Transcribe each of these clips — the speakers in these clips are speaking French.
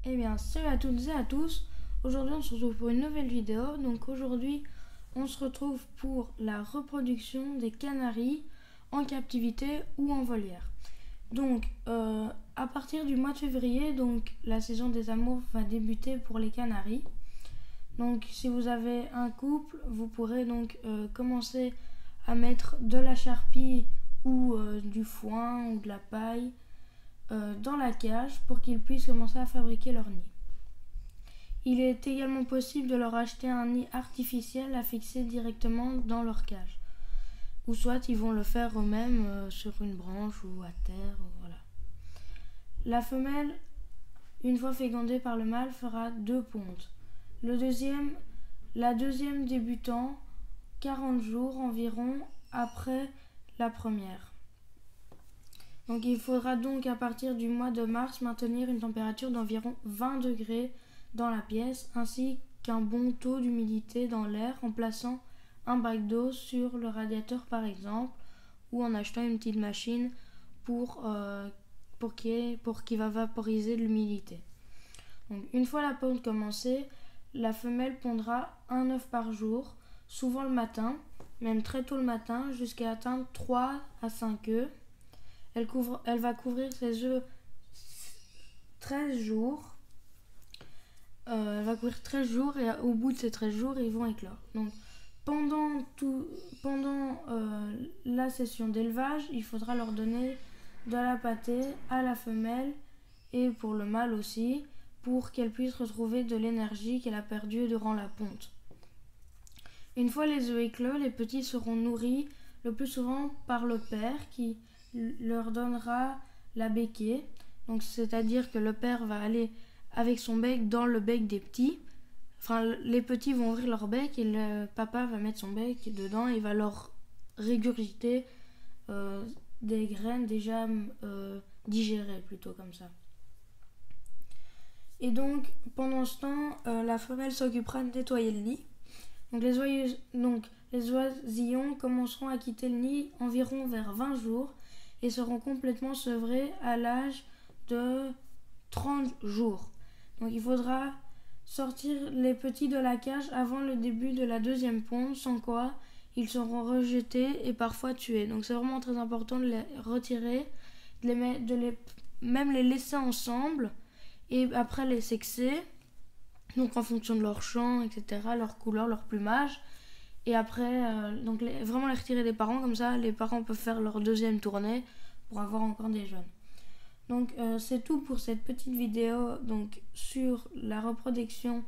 Eh bien, salut à toutes et à tous. Aujourd'hui, on se retrouve pour une nouvelle vidéo. Donc aujourd'hui, on se retrouve pour la reproduction des canaris en captivité ou en volière. Donc, à partir du mois de février, donc la saison des amours va débuter pour les canaris. Donc, si vous avez un couple, vous pourrez donc commencer à mettre de la charpie ou du foin ou de la paille dans la cage pour qu'ils puissent commencer à fabriquer leur nid. Il est également possible de leur acheter un nid artificiel à fixer directement dans leur cage. Ou soit ils vont le faire eux-mêmes sur une branche ou à terre. Voilà. La femelle, une fois fécondée par le mâle, fera 2 pontes. La deuxième débutant 40 jours environ après la première. Donc il faudra donc à partir du mois de mars maintenir une température d'environ 20 degrés dans la pièce ainsi qu'un bon taux d'humidité dans l'air en plaçant un bac d'eau sur le radiateur par exemple ou en achetant une petite machine pour qui va vaporiser de l'humidité. Donc une fois la ponte commencée, la femelle pondra un œuf par jour, souvent le matin, même très tôt le matin jusqu'à atteindre 3 à 5 œufs. Elle va couvrir ses œufs 13 jours. Elle va couvrir 13 jours et au bout de ces 13 jours, ils vont éclore. Donc, pendant la session d'élevage, il faudra leur donner de la pâtée à la femelle et pour le mâle aussi, pour qu'elle puisse retrouver de l'énergie qu'elle a perdue durant la ponte. Une fois les œufs éclos, les petits seront nourris le plus souvent par le père qui leur donnera la béquée. Donc c'est-à-dire que le père va aller avec son bec dans le bec des petits. Enfin, les petits vont ouvrir leur bec et le papa va mettre son bec dedans et va leur régurgiter des graines déjà digérées, plutôt comme ça. Et donc, pendant ce temps, la femelle s'occupera de nettoyer le nid. Donc, les oisillons commenceront à quitter le nid environ vers 20 jours et seront complètement sevrés à l'âge de 30 jours. Donc il faudra sortir les petits de la cage avant le début de la deuxième ponte, sans quoi ils seront rejetés et parfois tués. Donc c'est vraiment très important de les retirer, même les laisser ensemble et après les sexer, donc en fonction de leur chant, etc., leur couleur, leur plumage. Et après, vraiment les retirer des parents, comme ça les parents peuvent faire leur deuxième tournée pour avoir encore des jeunes. Donc c'est tout pour cette petite vidéo donc, sur la reproduction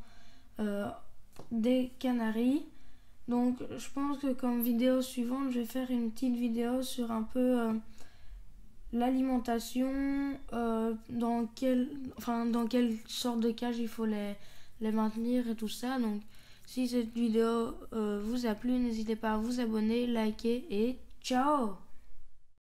des canaris. Donc je pense que comme vidéo suivante, je vais faire une petite vidéo sur un peu l'alimentation, dans quelle sorte de cage il faut les maintenir et tout ça. Donc si cette vidéo vous a plu, n'hésitez pas à vous abonner, liker et ciao!